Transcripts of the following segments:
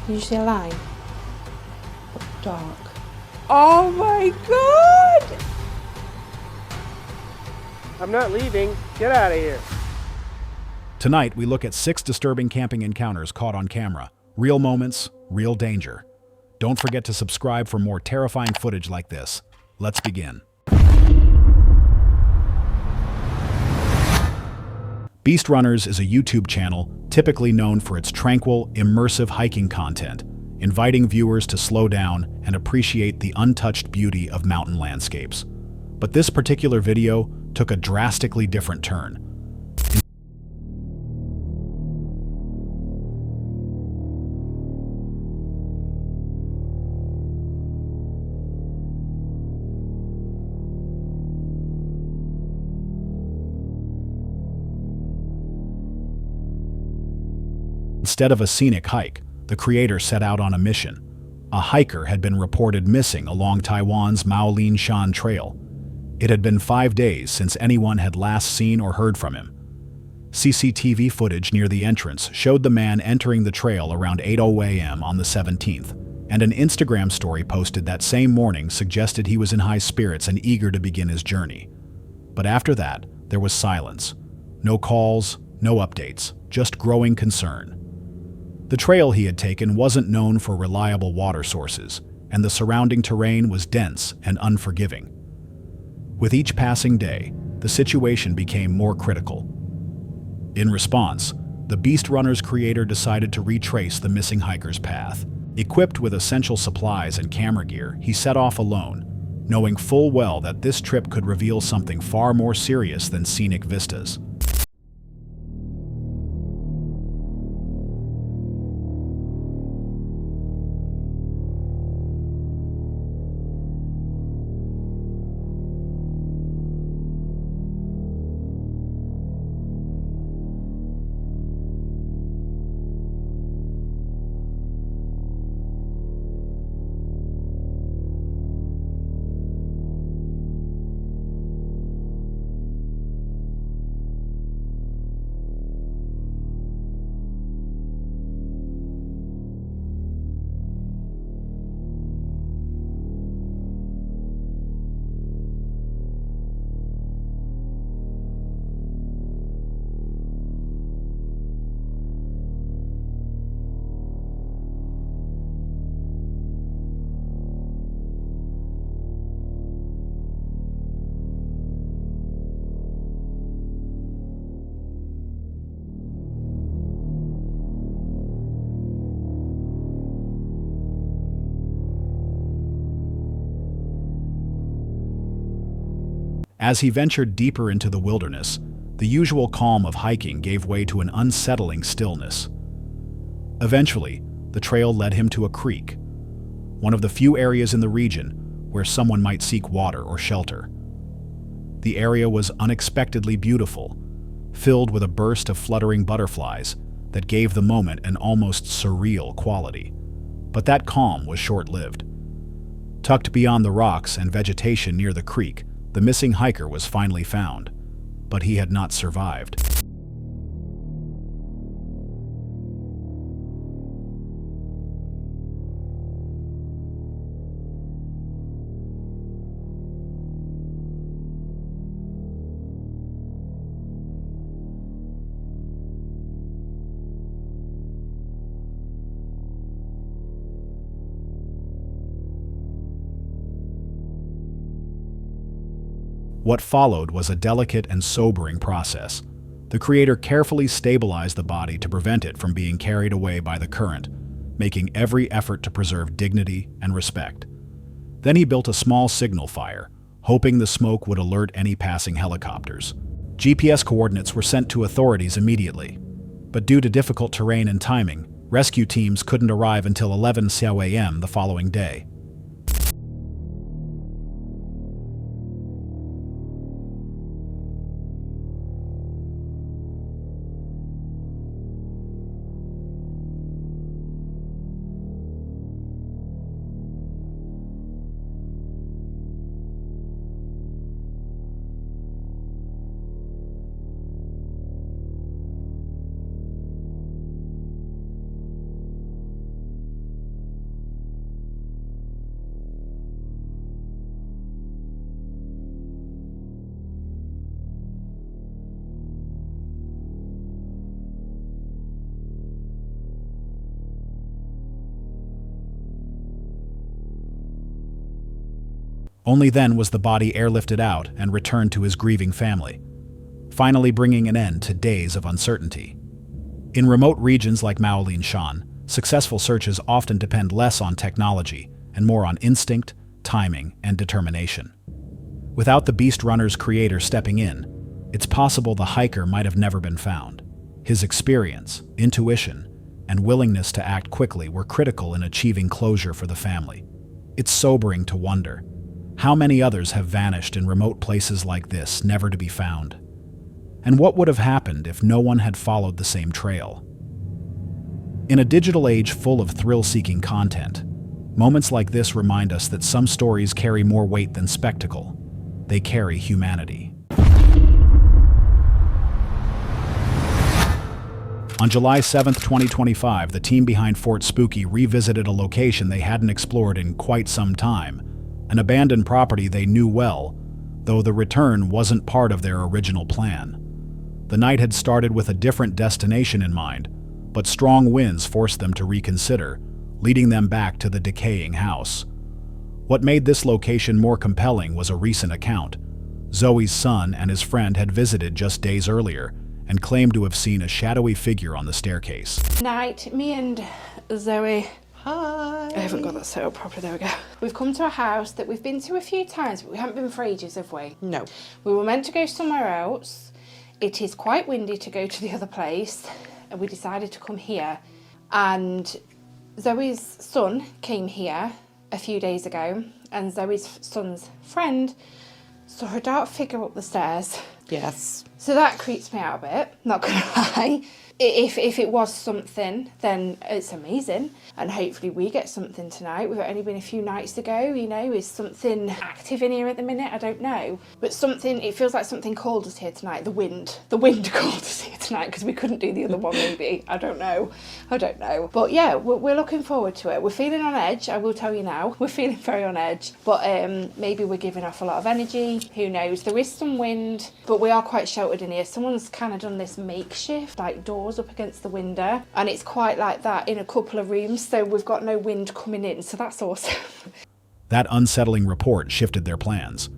Did you see a line? Dark. Oh my god! I'm not leaving. Get out of here. Tonight, we look at 6 disturbing camping encounters caught on camera. Real moments, real danger. Don't forget to subscribe for more terrifying footage like this. Let's begin. Beast Runners is a YouTube channel typically known for its tranquil, immersive hiking content, inviting viewers to slow down and appreciate the untouched beauty of mountain landscapes. But this particular video took a drastically different turn. Instead of a scenic hike, the creator set out on a mission. A hiker had been reported missing along Taiwan's Maolin Shan Trail. It had been 5 days since anyone had last seen or heard from him. CCTV footage near the entrance showed the man entering the trail around 8:00 a.m. on the 17th, and an Instagram story posted that same morning suggested he was in high spirits and eager to begin his journey. But after that, there was silence. No calls, no updates, just growing concern. The trail he had taken wasn't known for reliable water sources, and the surrounding terrain was dense and unforgiving. With each passing day, the situation became more critical. In response, the Beast Runners creator decided to retrace the missing hiker's path. Equipped with essential supplies and camera gear, he set off alone, knowing full well that this trip could reveal something far more serious than scenic vistas. As he ventured deeper into the wilderness, the usual calm of hiking gave way to an unsettling stillness. Eventually, the trail led him to a creek, one of the few areas in the region where someone might seek water or shelter. The area was unexpectedly beautiful, filled with a burst of fluttering butterflies that gave the moment an almost surreal quality. But that calm was short-lived. Tucked beyond the rocks and vegetation near the creek, the missing hiker was finally found, but he had not survived. What followed was a delicate and sobering process. The creator carefully stabilized the body to prevent it from being carried away by the current, making every effort to preserve dignity and respect. Then he built a small signal fire, hoping the smoke would alert any passing helicopters. GPS coordinates were sent to authorities immediately, but due to difficult terrain and timing, rescue teams couldn't arrive until 11:00 a.m. the following day. Only then was the body airlifted out and returned to his grieving family, finally bringing an end to days of uncertainty. In remote regions like Maolin Shan, successful searches often depend less on technology and more on instinct, timing, and determination. Without the Beast Runner's creator stepping in, it's possible the hiker might have never been found. His experience, intuition, and willingness to act quickly were critical in achieving closure for the family. It's sobering to wonder, how many others have vanished in remote places like this, never to be found? And what would have happened if no one had followed the same trail? In a digital age full of thrill-seeking content, moments like this remind us that some stories carry more weight than spectacle. They carry humanity. On July 7, 2025, the team behind Fort Spooky revisited a location they hadn't explored in quite some time, an abandoned property they knew well, though the return wasn't part of their original plan. The night had started with a different destination in mind, but strong winds forced them to reconsider, leading them back to the decaying house. What made this location more compelling was a recent account. Zoe's son and his friend had visited just days earlier and claimed to have seen a shadowy figure on the staircase. Night, me and Zoe. Hi. I haven't got that set up properly, there we go. We've come to a house that we've been to a few times, but we haven't been for ages, have we? No. We were meant to go somewhere else. It is quite windy to go to the other place, and we decided to come here. And Zoe's son came here a few days ago, and Zoe's son's friend saw a dark figure up the stairs. Yes. So that creeps me out a bit, not gonna lie. If it was something, then it's amazing. And hopefully we get something tonight. We've only been a few nights ago, you know. Is something active in here at the minute? I don't know. But something, it feels like something called us here tonight. The wind called us here tonight because we couldn't do the other one maybe. I don't know. But yeah, we're looking forward to it. We're feeling on edge, I will tell you now. We're feeling very on edge. But maybe we're giving off a lot of energy. Who knows? There is some wind, but we are quite sheltered in here. Someone's kind of done this makeshift, like door up against the window, and it's quite like that in a couple of rooms, so we've got no wind coming in, so that's awesome. That unsettling report shifted their plans.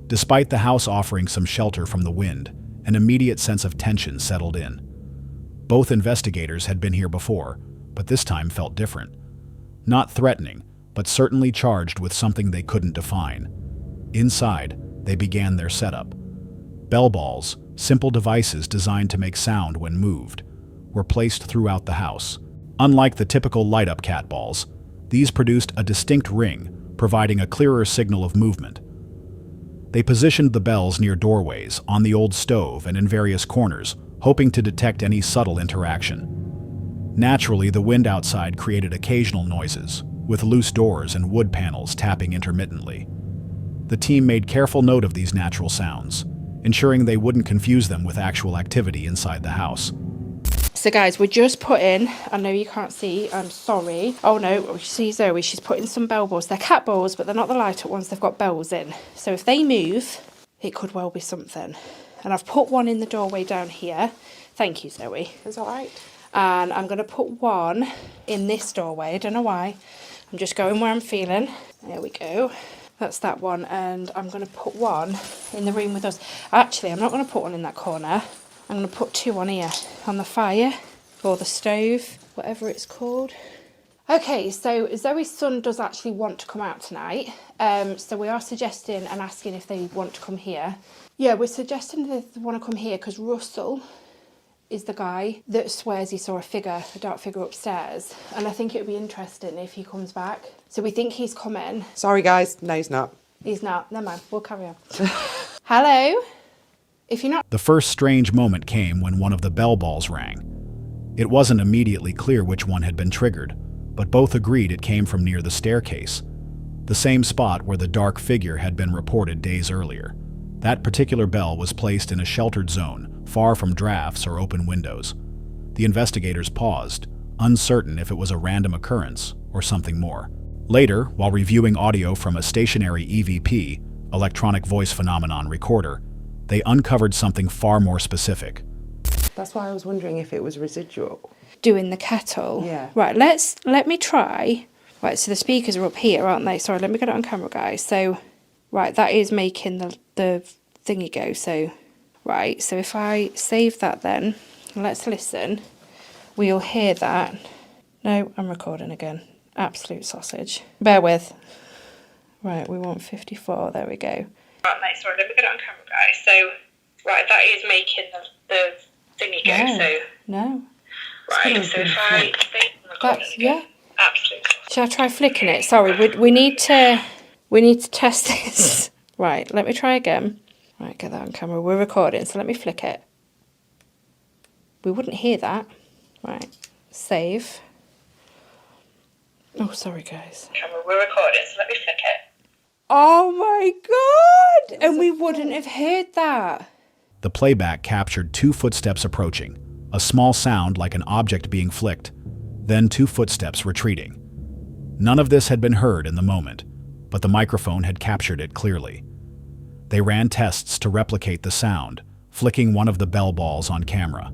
Despite the house offering some shelter from the wind, an immediate sense of tension settled in. Both investigators had been here before, but this time felt different. Not threatening, but certainly charged with something they couldn't define. Inside, they began their setup. Bell balls, simple devices designed to make sound when moved, were placed throughout the house. Unlike the typical light-up cat balls, these produced a distinct ring, providing a clearer signal of movement. They positioned the bells near doorways, on the old stove, and in various corners, hoping to detect any subtle interaction. Naturally, the wind outside created occasional noises, with loose doors and wood panels tapping intermittently. The team made careful note of these natural sounds, ensuring they wouldn't confuse them with actual activity inside the house. So guys, we're just putting, I know you can't see, I'm sorry. Oh no, see Zoe, she's putting some bell balls. They're cat balls, but they're not the light up ones, they've got bells in. So if they move, it could well be something. And I've put one in the doorway down here. Thank you, Zoe. It's all right. And I'm going to put one in this doorway, I don't know why. I'm just going where I'm feeling. There we go. That's that one, and I'm going to put one in the room with us. Actually, I'm not going to put one in that corner. I'm going to put two on here, on the fire, or the stove, whatever it's called. Okay, so Zoe's son does actually want to come out tonight. So we are suggesting and asking if they want to come here. Yeah, we're suggesting that they want to come here because Russell is the guy that swears he saw a dark figure upstairs. And I think it would be interesting if he comes back. So we think he's coming. Sorry, guys. No, he's not. He's not. Never mind. We'll carry on. Hello? If you're not... The first strange moment came when one of the bell balls rang. It wasn't immediately clear which one had been triggered, but both agreed it came from near the staircase, the same spot where the dark figure had been reported days earlier. That particular bell was placed in a sheltered zone, far from drafts or open windows. The investigators paused, uncertain if it was a random occurrence or something more. Later, while reviewing audio from a stationary EVP, electronic voice phenomenon recorder, they uncovered something far more specific. That's why I was wondering if it was residual. Doing the kettle. Yeah. Right, let me try. Right, so the speakers are up here, aren't they? Sorry, let me get it on camera, guys. So Right, that is making the thingy go. So, right, so if I save that then, let's listen. We'll hear that. No, I'm recording again. Absolute sausage. Bear with. Right, we want 54. There we go. Right, mate, sorry, let me get it on camera, guys. So, right, that is making the thingy go. No. So, no. Right, so if I stay recording That's, again, absolute. Shall I try flicking it? Sorry, we need to test this. Right, let me try again. Right, get that on camera. We're recording, so let me flick it. We wouldn't hear that. Right, save. Oh, sorry, guys. Camera, we're recording, so let me flick it. Oh my God! And we wouldn't have heard that. The playback captured 2 footsteps approaching, a small sound like an object being flicked, then 2 footsteps retreating. None of this had been heard in the moment, but the microphone had captured it clearly. They ran tests to replicate the sound, flicking one of the bell balls on camera.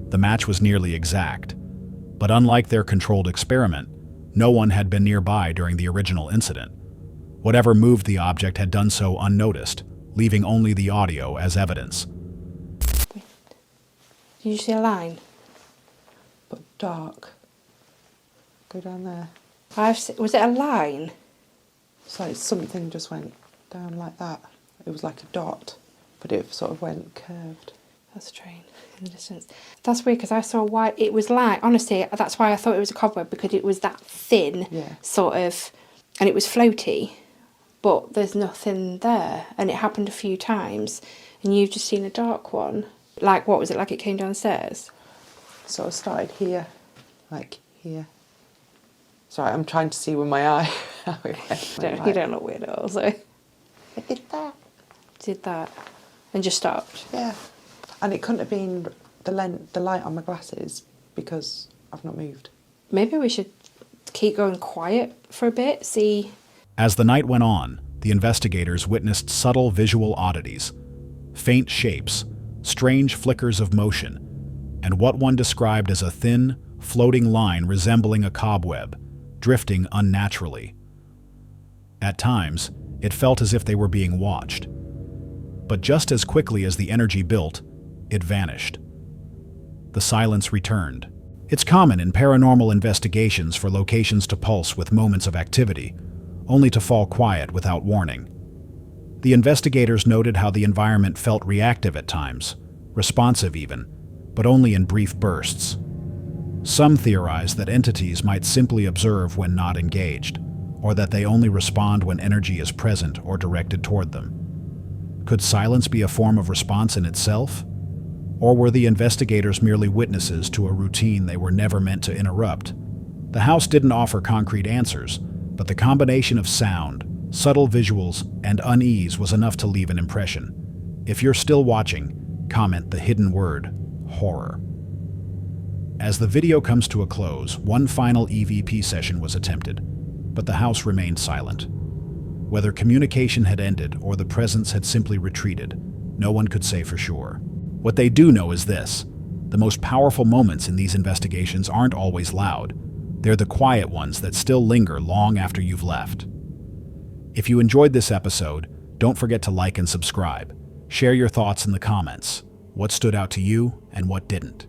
The match was nearly exact, but unlike their controlled experiment, no one had been nearby during the original incident. Whatever moved the object had done so unnoticed, leaving only the audio as evidence. Did you see a line? but dark. Go down there. Was it a line? So something just went down like that. It was like a dot, but it sort of went curved. That's strange in the distance. That's weird because I saw white. It was like, honestly, that's why I thought it was a cobweb, because it was that thin, sort of, and it was floaty, but there's nothing there. And it happened a few times, and you've just seen a dark one. Like, what was it, like it came downstairs? Sort of started here, like here. Sorry, I'm trying to see with my eye. How it went. You don't look weird at all, so. I did that. Did that. And just stopped. Yeah. And it couldn't have been the light on my glasses because I've not moved. Maybe we should keep going quiet for a bit, see. As the night went on, the investigators witnessed subtle visual oddities, faint shapes, strange flickers of motion, and what one described as a thin, floating line resembling a cobweb, drifting unnaturally. At times, it felt as if they were being watched. But just as quickly as the energy built, it vanished. The silence returned. It's common in paranormal investigations for locations to pulse with moments of activity, only to fall quiet without warning. The investigators noted how the environment felt reactive at times, responsive even, but only in brief bursts. Some theorized that entities might simply observe when not engaged, or that they only respond when energy is present or directed toward them. Could silence be a form of response in itself? Or were the investigators merely witnesses to a routine they were never meant to interrupt? The house didn't offer concrete answers, but the combination of sound, subtle visuals, and unease was enough to leave an impression. If you're still watching, comment the hidden word, horror. As the video comes to a close, one final EVP session was attempted, but the house remained silent. Whether communication had ended or the presence had simply retreated, no one could say for sure. What they do know is this: the most powerful moments in these investigations aren't always loud. They're the quiet ones that still linger long after you've left. If you enjoyed this episode, don't forget to like and subscribe. Share your thoughts in the comments. What stood out to you and what didn't?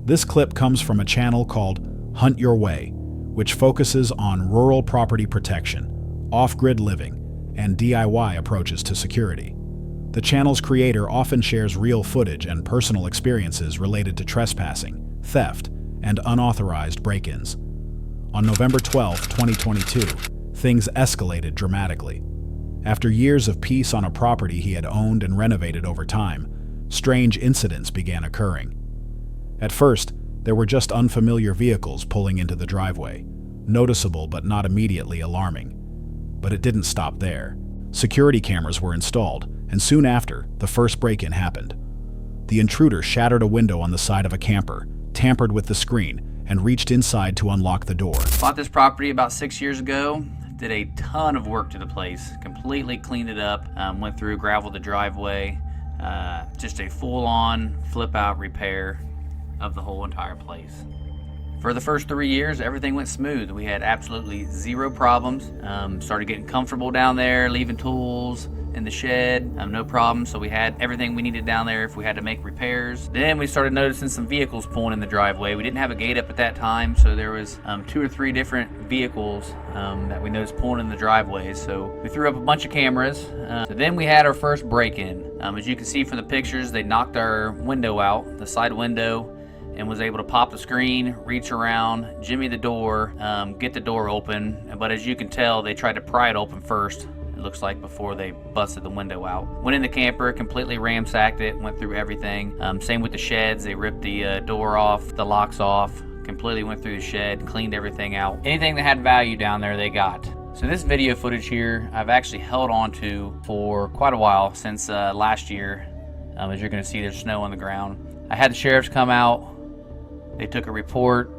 This clip comes from a channel called Hunt Your Way, which focuses on rural property protection, off-grid living, and DIY approaches to security. The channel's creator often shares real footage and personal experiences related to trespassing, theft, and unauthorized break-ins. On November 12, 2022, things escalated dramatically. After years of peace on a property he had owned and renovated over time, strange incidents began occurring. At first, there were just unfamiliar vehicles pulling into the driveway, noticeable but not immediately alarming. But it didn't stop there. Security cameras were installed, and soon after, the first break-in happened. The intruder shattered a window on the side of a camper, tampered with the screen, and reached inside to unlock the door. Bought this property about 6 years ago. Did a ton of work to the place. Completely cleaned it up. Went through, graveled the driveway. Just a full-on flip-out repair of the whole entire place. For the first 3 years, everything went smooth. We had absolutely zero problems. Started getting comfortable down there, leaving tools in the shed, no problem. So we had everything we needed down there if we had to make repairs. Then we started noticing some vehicles pulling in the driveway. We didn't have a gate up at that time, so there was 2 or 3 different vehicles that we noticed pulling in the driveways. So we threw up a bunch of cameras. So then we had our first break-in. As you can see from the pictures, they knocked our window out, the side window, and was able to pop the screen, reach around, jimmy the door, get the door open. But as you can tell, they tried to pry it open first, it looks like, before they busted the window out. Went in the camper, completely ransacked it, went through everything. Same with the sheds. They ripped the door off, the locks off, completely went through the shed, cleaned everything out. Anything that had value down there, they got. So this video footage here, I've actually held on to for quite a while, since last year. As you're gonna see, there's snow on the ground. I had the sheriffs come out. They took a report,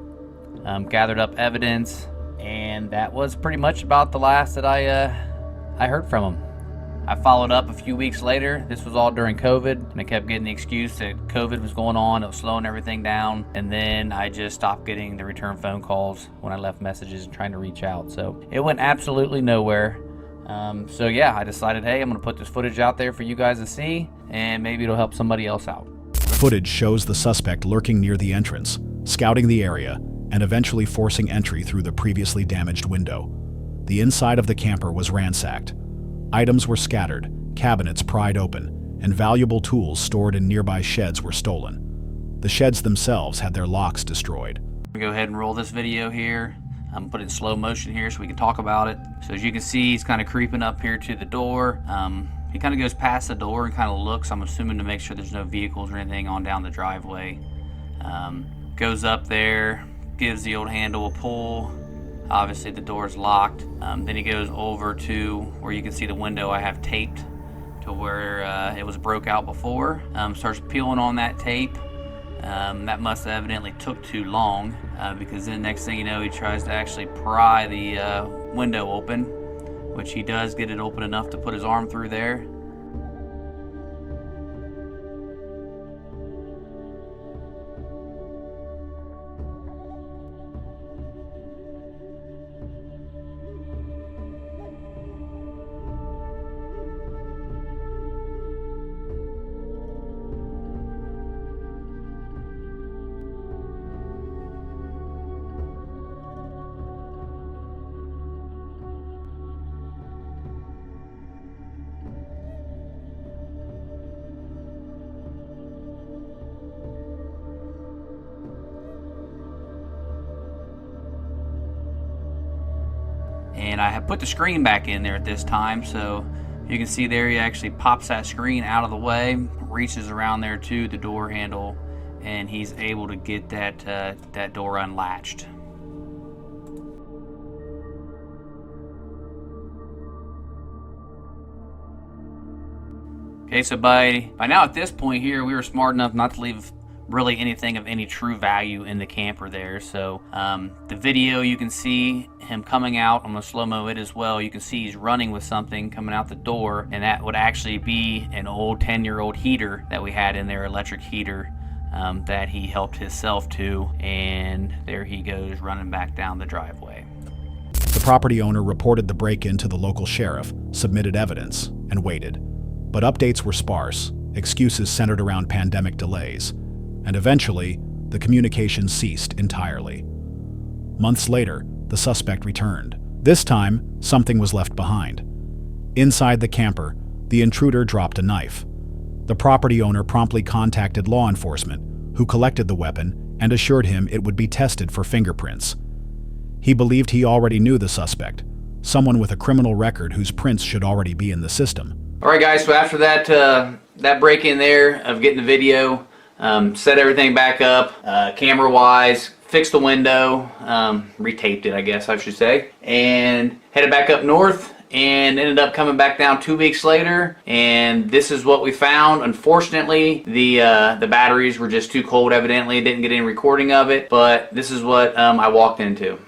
gathered up evidence, and that was pretty much about the last that I heard from them. I followed up a few weeks later. This was all during COVID, and I kept getting the excuse that COVID was going on, it was slowing everything down, and then I just stopped getting the return phone calls when I left messages and trying to reach out. So it went absolutely nowhere. So yeah, I decided, hey, I'm gonna put this footage out there for you guys to see, and maybe it'll help somebody else out. Footage shows the suspect lurking near the entrance, scouting the area, and eventually forcing entry through the previously damaged window. The inside of the camper was ransacked. Items were scattered, cabinets pried open, and valuable tools stored in nearby sheds were stolen. The sheds themselves had their locks destroyed. We go ahead and roll this video here. I'm put it in slow motion here so we can talk about it. So as you can see, he's kind of creeping up here to the door. He kind of goes past the door and kind of looks, I'm assuming, to make sure there's no vehicles or anything on down the driveway. Goes up there, gives the old handle a pull. Obviously the door's locked. Then he goes over to where you can see the window I have taped to where it was broke out before. Starts peeling on that tape. That must have evidently took too long, because then next thing you know, he tries to actually pry the window open, which he does get it open enough to put his arm through there. And I have put the screen back in there at this time, so you can see there he actually pops that screen out of the way, reaches around there to the door handle, and he's able to get that door unlatched. Okay, so by now at this point here, we were smart enough not to leave really anything of any true value in the camper there. So the video, you can see him coming out. I'm gonna slow-mo it as well. You can see he's running with something coming out the door, and that would actually be an old 10-year-old heater that we had in there, electric heater, that he helped himself to, and there he goes running back down the driveway. The property owner reported the break-in to the local sheriff, submitted evidence, and waited. But updates were sparse, excuses centered around pandemic delays, and eventually, the communication ceased entirely. Months later, the suspect returned. This time, something was left behind. Inside the camper, the intruder dropped a knife. The property owner promptly contacted law enforcement, who collected the weapon and assured him it would be tested for fingerprints. He believed he already knew the suspect, someone with a criminal record whose prints should already be in the system. All right, guys, so after that break-in there of getting the video, set everything back up, camera-wise, fixed the window, retaped it, I guess I should say, and headed back up north, and ended up coming back down 2 weeks later, and this is what we found. Unfortunately, the batteries were just too cold, evidently. Didn't get any recording of it, but this is what I walked into.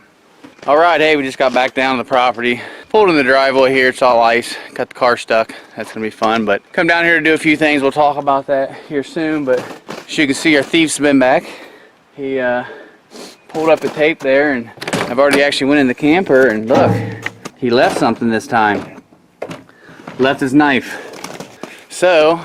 All right, hey, we just got back down to the property. Pulled in the driveway here, it's all ice. Got the car stuck, that's gonna be fun, but come down here to do a few things. We'll talk about that here soon, but as you can see, our thief's been back. He pulled up the tape there, and I've already actually went in the camper, and look, he left something this time. Left his knife. So,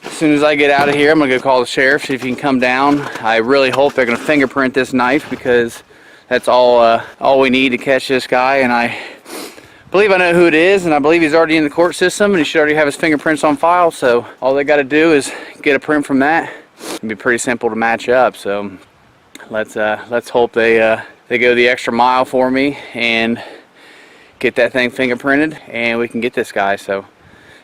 as soon as I get out of here, I'm gonna go call the sheriff, see if he can come down. I really hope they're gonna fingerprint this knife, because that's all we need to catch this guy, and I believe I know who it is, and I believe he's already in the court system, and he should already have his fingerprints on file, so all they gotta do is get a print from that. It'd be pretty simple to match up, so let's hope they go the extra mile for me and get that thing fingerprinted, and we can get this guy. So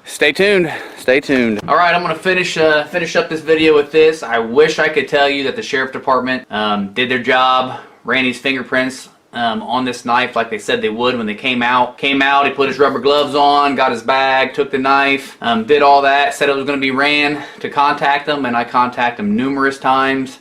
stay tuned. Stay tuned. All right, I'm gonna finish up this video with this. I wish I could tell you that the sheriff department did their job, ran these fingerprints on this knife like they said they would when they came out. He put his rubber gloves on, got his bag, took the knife, did all that, said it was going to be ran to contact them, and I contacted them numerous times.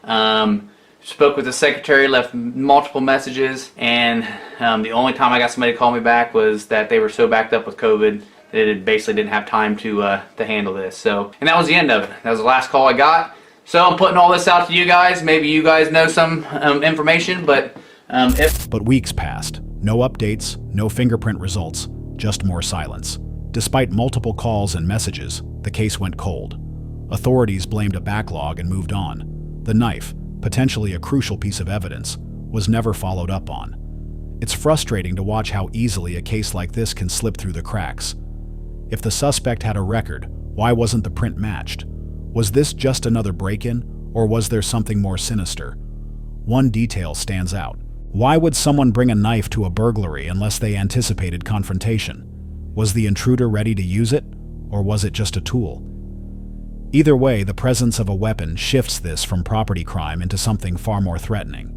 Spoke with the secretary, left multiple messages, and the only time I got somebody to call me back was that they were so backed up with COVID that it basically didn't have time to handle this. So, and that was the end of it. That was the last call I got. So I'm putting all this out to you guys. Maybe you guys know some information, but But weeks passed. No updates, no fingerprint results, just more silence. Despite multiple calls and messages, the case went cold. Authorities blamed a backlog and moved on. The knife, potentially a crucial piece of evidence, was never followed up on. It's frustrating to watch how easily a case like this can slip through the cracks. If the suspect had a record, why wasn't the print matched? Was this just another break-in, or was there something more sinister? One detail stands out. Why would someone bring a knife to a burglary unless they anticipated confrontation? Was the intruder ready to use it, or was it just a tool? Either way, the presence of a weapon shifts this from property crime into something far more threatening.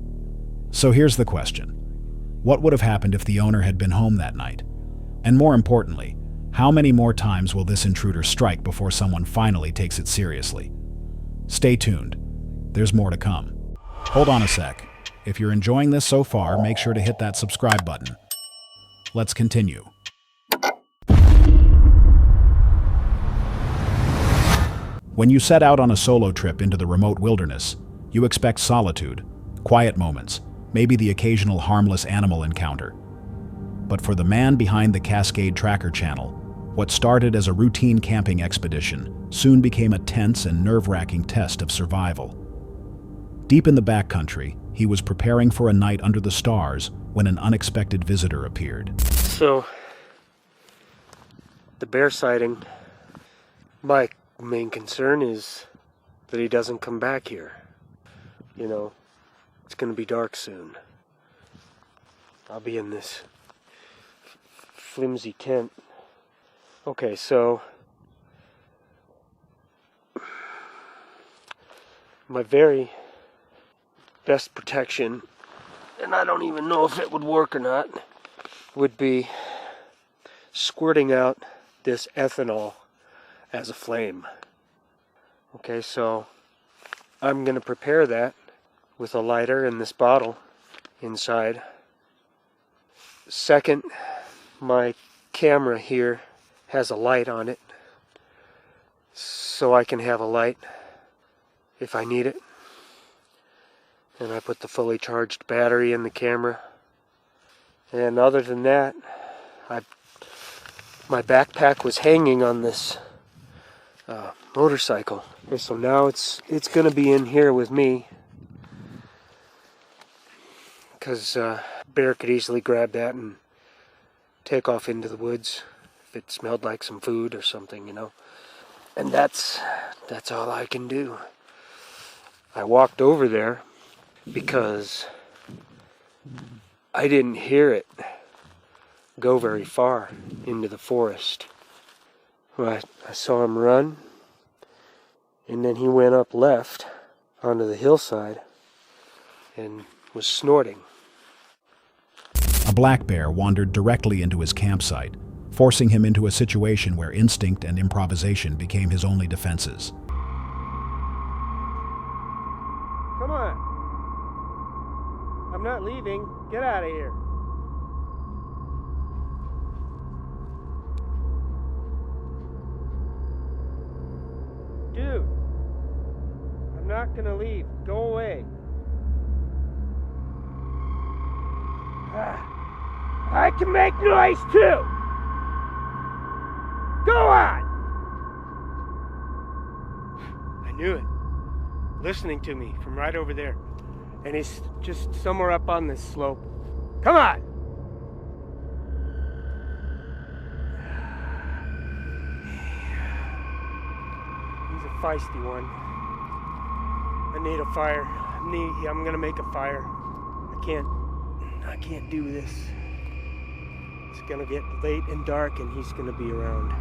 So here's the question. What would have happened if the owner had been home that night? And more importantly, how many more times will this intruder strike before someone finally takes it seriously? Stay tuned. There's more to come. Hold on a sec. If you're enjoying this so far, make sure to hit that subscribe button. Let's continue. When you set out on a solo trip into the remote wilderness, you expect solitude, quiet moments, maybe the occasional harmless animal encounter. But for the man behind the Cascade Tracker channel, what started as a routine camping expedition soon became a tense and nerve-wracking test of survival. Deep in the backcountry, he was preparing for a night under the stars when an unexpected visitor appeared. So, the bear sighting, my main concern is that he doesn't come back here. You know, it's gonna be dark soon. I'll be in this flimsy tent. Okay, so my very best protection, and I don't even know if it would work or not, would be squirting out this ethanol as a flame. Okay, so I'm gonna prepare that with a lighter and this bottle inside. Second, my camera here has a light on it, so I can have a light if I need it. And I put the fully charged battery in the camera. And other than that, my backpack was hanging on this motorcycle. And so now it's gonna be in here with me, because bear could easily grab that and take off into the woods if it smelled like some food or something, you know. And that's all I can do. I walked over there because I didn't hear it go very far into the forest. I saw him run, and then he went up left onto the hillside and was snorting. A black bear wandered directly into his campsite, forcing him into a situation where instinct and improvisation became his only defenses. Come on. I'm not leaving. Get out of here. Dude, I'm not gonna leave. Go away. I can make noise too. Go on. I knew it. Listening to me from right over there. And he's just somewhere up on this slope. Come on. He's a feisty one. I need a fire. I'm gonna make a fire. I can't do this. It's gonna get late and dark and he's gonna be around.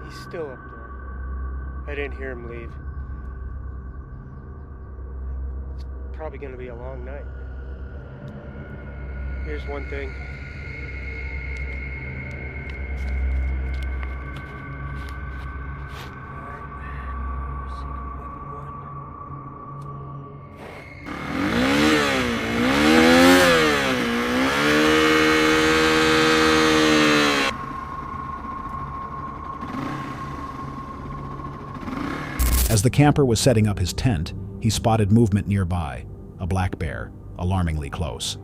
He's still up there. I didn't hear him leave. It's probably gonna be a long night. Here's one thing. As the camper was setting up his tent, he spotted movement nearby, a black bear, alarmingly close.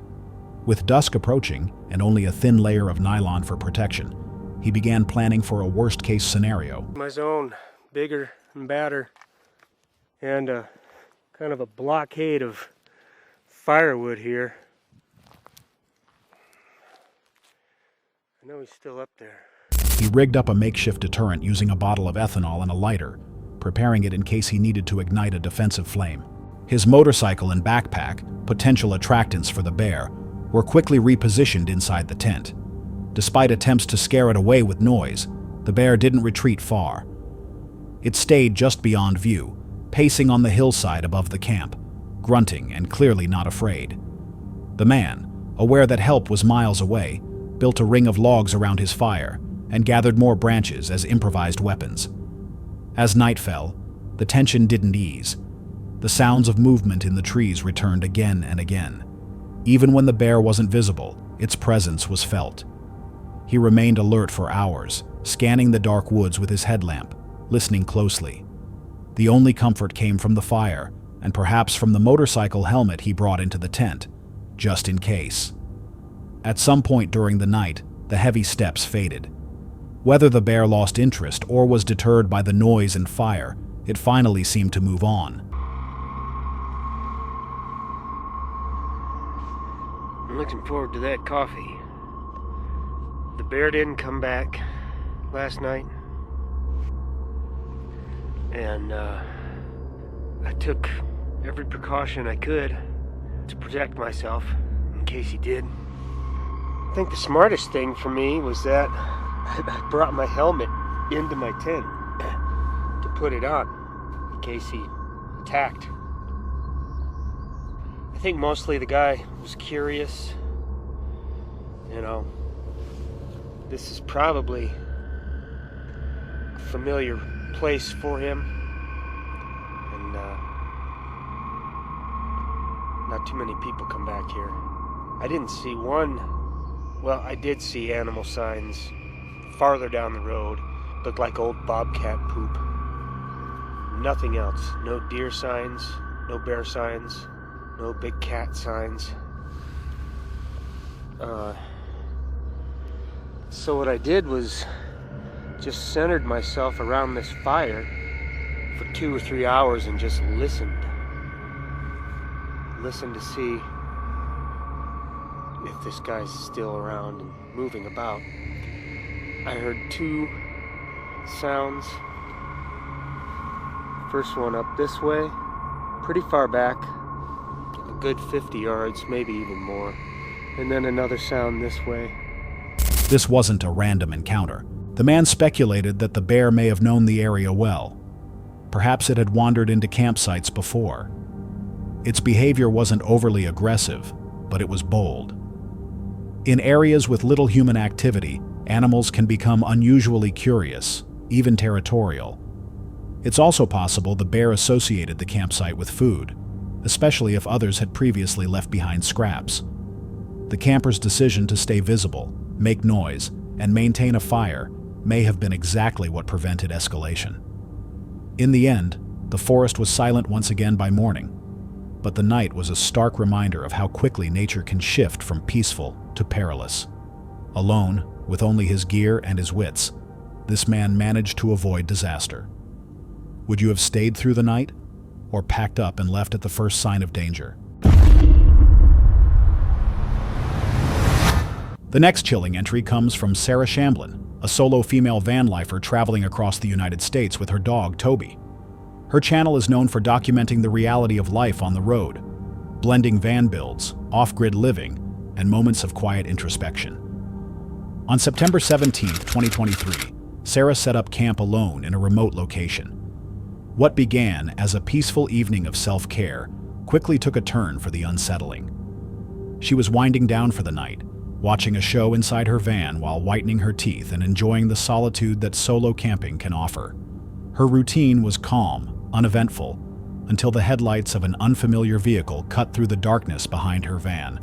With dusk approaching and only a thin layer of nylon for protection, he began planning for a worst-case scenario. My zone, bigger and badder, and kind of a blockade of firewood here. I know he's still up there. He rigged up a makeshift deterrent using a bottle of ethanol and a lighter, preparing it in case he needed to ignite a defensive flame. His motorcycle and backpack, potential attractants for the bear, were quickly repositioned inside the tent. Despite attempts to scare it away with noise, the bear didn't retreat far. It stayed just beyond view, pacing on the hillside above the camp, grunting and clearly not afraid. The man, aware that help was miles away, built a ring of logs around his fire and gathered more branches as improvised weapons. As night fell, the tension didn't ease. The sounds of movement in the trees returned again and again. Even when the bear wasn't visible, its presence was felt. He remained alert for hours, scanning the dark woods with his headlamp, listening closely. The only comfort came from the fire, and perhaps from the motorcycle helmet he brought into the tent, just in case. At some point during the night, the heavy steps faded. Whether the bear lost interest or was deterred by the noise and fire, it finally seemed to move on. I'm looking forward to that coffee. The bear didn't come back last night. And I took every precaution I could to protect myself in case he did. I think the smartest thing for me was that I brought my helmet into my tent to put it on in case he attacked. I think mostly the guy was curious. You know, this is probably a familiar place for him, and not too many people come back here. I didn't see I did see animal signs farther down the road, looked like old bobcat poop. Nothing else. No deer signs, no bear signs, no big cat signs. So what I did was just centered myself around this fire for 2 or 3 hours and just listened. Listened to see if this guy's still around and moving about. I heard 2 sounds. First one up this way, pretty far back, a good 50 yards, maybe even more. And then another sound this way. This wasn't a random encounter. The man speculated that the bear may have known the area well. Perhaps it had wandered into campsites before. Its behavior wasn't overly aggressive, but it was bold. In areas with little human activity, animals can become unusually curious, even territorial. It's also possible the bear associated the campsite with food, especially if others had previously left behind scraps. The camper's decision to stay visible, make noise, and maintain a fire may have been exactly what prevented escalation. In the end, the forest was silent once again by morning. But the night was a stark reminder of how quickly nature can shift from peaceful to perilous. Alone, with only his gear and his wits, this man managed to avoid disaster. Would you have stayed through the night, or packed up and left at the first sign of danger? The next chilling entry comes from Sarah Shamblin, a solo female van lifer traveling across the United States with her dog, Toby. Her channel is known for documenting the reality of life on the road, blending van builds, off-grid living, and moments of quiet introspection. On September 17, 2023, Sarah set up camp alone in a remote location. What began as a peaceful evening of self-care quickly took a turn for the unsettling. She was winding down for the night, watching a show inside her van while whitening her teeth and enjoying the solitude that solo camping can offer. Her routine was calm, uneventful, until the headlights of an unfamiliar vehicle cut through the darkness behind her van.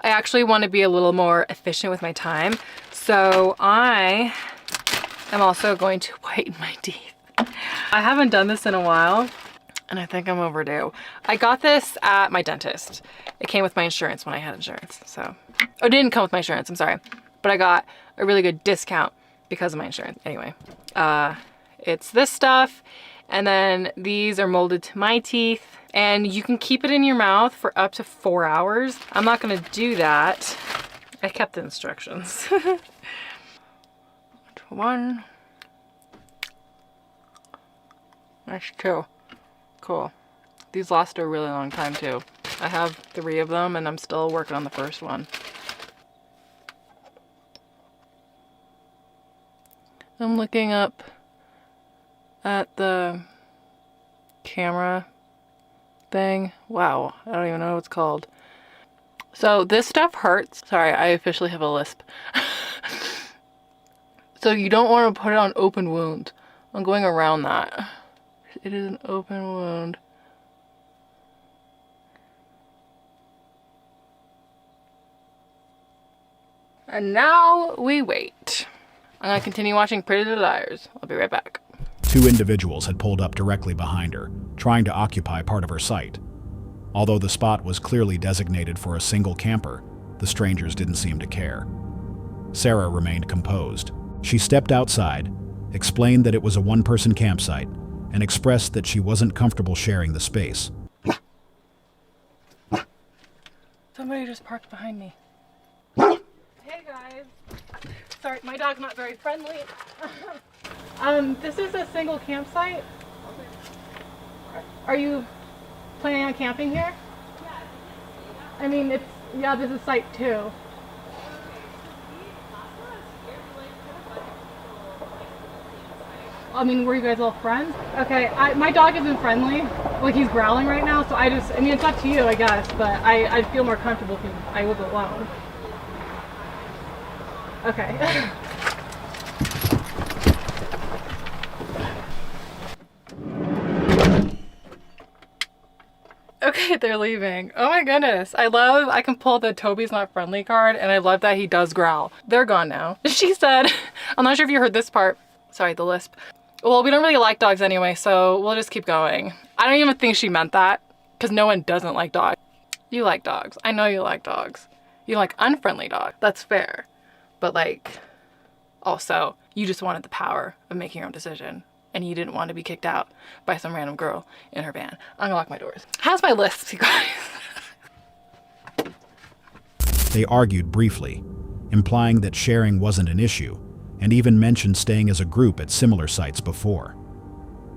I actually want to be a little more efficient with my time, so I am also going to whiten my teeth. I haven't done this in a while, and I think I'm overdue. I got this at my dentist. It came with my insurance when I had insurance, so... Oh, it didn't come with my insurance, I'm sorry. But I got a really good discount because of my insurance. Anyway, it's this stuff, and then these are molded to my teeth. And you can keep it in your mouth for up to 4 hours. I'm not gonna do that. I kept the instructions. 1. That's 2. Cool. These last a really long time too. I have 3 of them and I'm still working on the first one. I'm looking up at the camera thing. Wow, I don't even know what it's called. So this stuff hurts. Sorry, I officially have a lisp. So you don't want to put it on open wound. I'm going around that. It is an open wound. And now we wait. I'm gonna continue watching Pretty Little Liars. I'll be right back. 2 individuals had pulled up directly behind her, trying to occupy part of her sight. Although the spot was clearly designated for a single camper, the strangers didn't seem to care. Sarah remained composed. She stepped outside, explained that it was a one-person campsite, and expressed that she wasn't comfortable sharing the space. Somebody just parked behind me. Hey guys. Sorry, my dog's not very friendly. This is a single campsite. Are you planning on camping here? Yeah. I mean, it's, yeah, this is site 2. I mean, were you guys all friends? Okay, my dog isn't friendly. Like, he's growling right now, so I mean, it's up to you, I guess, but I'd feel more comfortable if I was alone. Okay. Okay, they're leaving. Oh my goodness. I can pull the Toby's not friendly card, and I love that he does growl. They're gone now. She said, I'm not sure if you heard this part. Sorry, the lisp. Well, we don't really like dogs anyway, so we'll just keep going. I don't even think she meant that, because no one doesn't like dogs. You like dogs. I know you like dogs. You like unfriendly dogs. That's fair. But like, also, you just wanted the power of making your own decision. And you didn't want to be kicked out by some random girl in her van. I'm gonna lock my doors. How's my list, you guys? They argued briefly, implying that sharing wasn't an issue, and even mentioned staying as a group at similar sites before.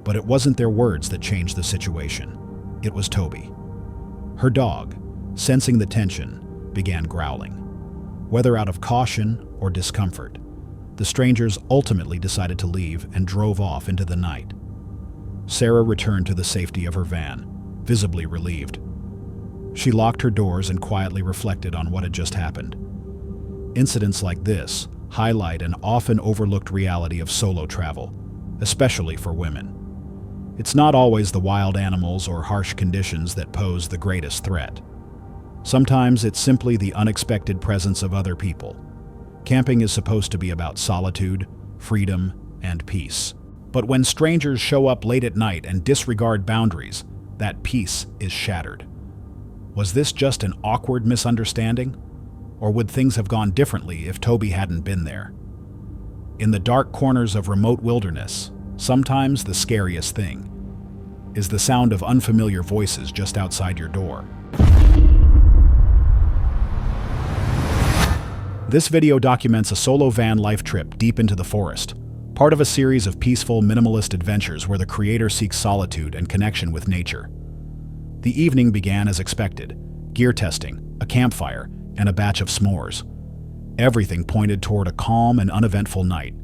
But it wasn't their words that changed the situation. It was Toby. Her dog, sensing the tension, began growling. Whether out of caution or discomfort, the strangers ultimately decided to leave and drove off into the night. Sarah returned to the safety of her van, visibly relieved. She locked her doors and quietly reflected on what had just happened. Incidents like this highlight an often overlooked reality of solo travel, especially for women. It's not always the wild animals or harsh conditions that pose the greatest threat. Sometimes it's simply the unexpected presence of other people. Camping is supposed to be about solitude, freedom, and peace. But when strangers show up late at night and disregard boundaries, that peace is shattered. Was this just an awkward misunderstanding? Or would things have gone differently if Toby hadn't been there? In the dark corners of remote wilderness, sometimes the scariest thing is the sound of unfamiliar voices just outside your door. This video documents a solo van life trip deep into the forest, part of a series of peaceful, minimalist adventures where the creator seeks solitude and connection with nature. The evening began as expected: gear testing, a campfire, and a batch of s'mores. Everything pointed toward a calm and uneventful night,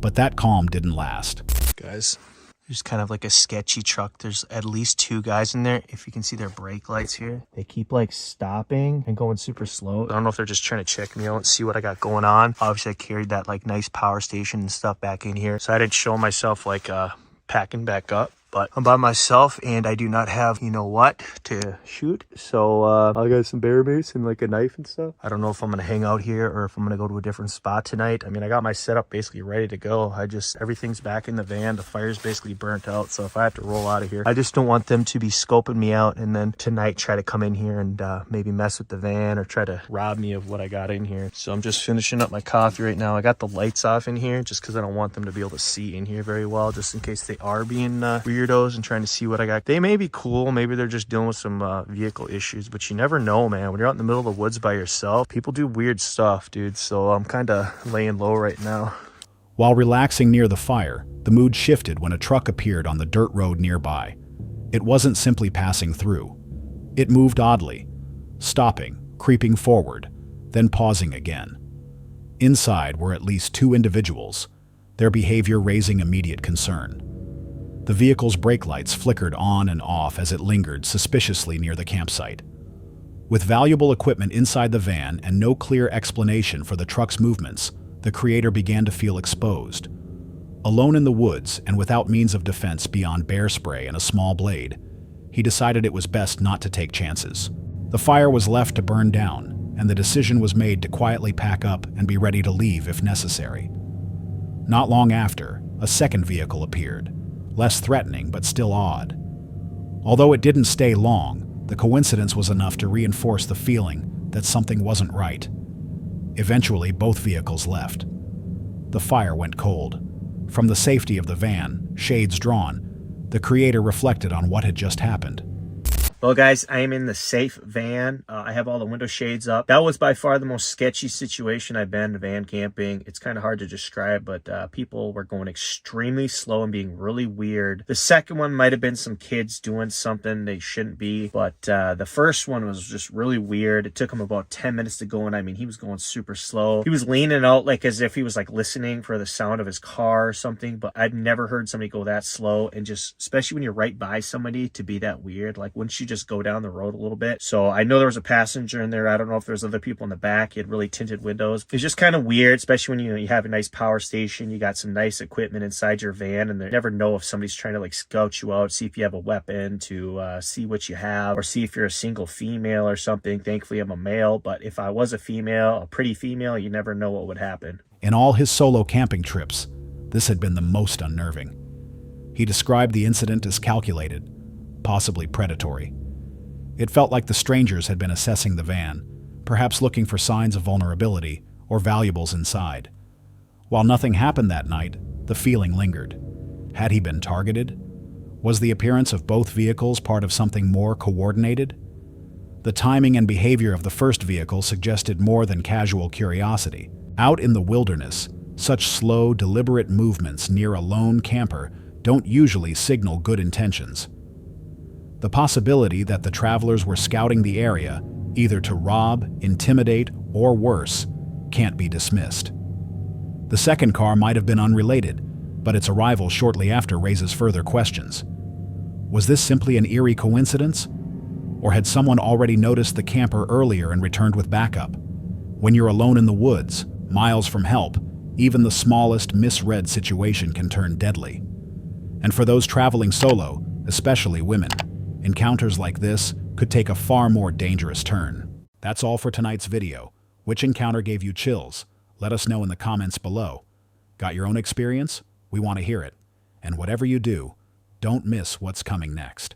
but that calm didn't last. Guys, there's kind of like a sketchy truck. There's at least 2 guys in there. If you can see their brake lights here, they keep like stopping and going super slow. I don't know if they're just trying to check me out and see what I got going on. Obviously I carried that like nice power station and stuff back in here, so I didn't show myself like packing back up. But I'm by myself and I do not have, you know what, to shoot. So I got some bear mace and like a knife and stuff. I don't know if I'm going to hang out here or if I'm going to go to a different spot tonight. I mean, I got my setup basically ready to go. Everything's back in the van. The fire's basically burnt out. So if I have to roll out of here, I just don't want them to be scoping me out and then tonight try to come in here and maybe mess with the van or try to rob me of what I got in here. So I'm just finishing up my coffee right now. I got the lights off in here just because I don't want them to be able to see in here very well, just in case they are being weird and trying to see what I got. They may be cool, maybe they're just dealing with some vehicle issues, but you never know, man. When you're out in the middle of the woods by yourself, people do weird stuff, dude. So I'm kind of laying low right now. While relaxing near the fire, the mood shifted when a truck appeared on the dirt road nearby. It wasn't simply passing through. It moved oddly, stopping, creeping forward, then pausing again. Inside were at least 2 individuals, their behavior raising immediate concern. The vehicle's brake lights flickered on and off as it lingered suspiciously near the campsite. With valuable equipment inside the van and no clear explanation for the truck's movements, the creator began to feel exposed. Alone in the woods and without means of defense beyond bear spray and a small blade, he decided it was best not to take chances. The fire was left to burn down, and the decision was made to quietly pack up and be ready to leave if necessary. Not long after, a second vehicle appeared. Less threatening, but still odd. Although it didn't stay long, the coincidence was enough to reinforce the feeling that something wasn't right. Eventually, both vehicles left. The fire went cold. From the safety of the van, shades drawn, the creator reflected on what had just happened. Well, guys, I am in the safe van. I have all the window shades up. That was by far the most sketchy situation I've been van camping. It's kind of hard to describe, but people were going extremely slow and being really weird. The second one might have been some kids doing something they shouldn't be, but the first one was just really weird. It took him about 10 minutes to go, and I mean, he was going super slow. He was leaning out like as if he was like listening for the sound of his car or something, but I've never heard somebody go that slow, and just, especially when you're right by somebody, to be that weird. Like, wouldn't you just go down the road a little bit? So I know there was a passenger in there. I don't know if there's other people in the back. He had really tinted windows. It's just kind of weird, especially when you have a nice power station, you got some nice equipment inside your van, and you never know if somebody's trying to like scout you out, see if you have a weapon, to see what you have, or see if you're a single female or something. Thankfully I'm a male, but if I was a female, a pretty female, you never know what would happen. In all his solo camping trips, this had been the most unnerving. He described the incident as calculated, possibly predatory. It felt like the strangers had been assessing the van, perhaps looking for signs of vulnerability or valuables inside. While nothing happened that night, the feeling lingered. Had he been targeted? Was the appearance of both vehicles part of something more coordinated? The timing and behavior of the first vehicle suggested more than casual curiosity. Out in the wilderness, such slow, deliberate movements near a lone camper don't usually signal good intentions. The possibility that the travelers were scouting the area, either to rob, intimidate, or worse, can't be dismissed. The second car might have been unrelated, but its arrival shortly after raises further questions. Was this simply an eerie coincidence? Or had someone already noticed the camper earlier and returned with backup? When you're alone in the woods, miles from help, even the smallest misread situation can turn deadly. And for those traveling solo, especially women, encounters like this could take a far more dangerous turn. That's all for tonight's video. Which encounter gave you chills? Let us know in the comments below. Got your own experience? We want to hear it. And whatever you do, don't miss what's coming next.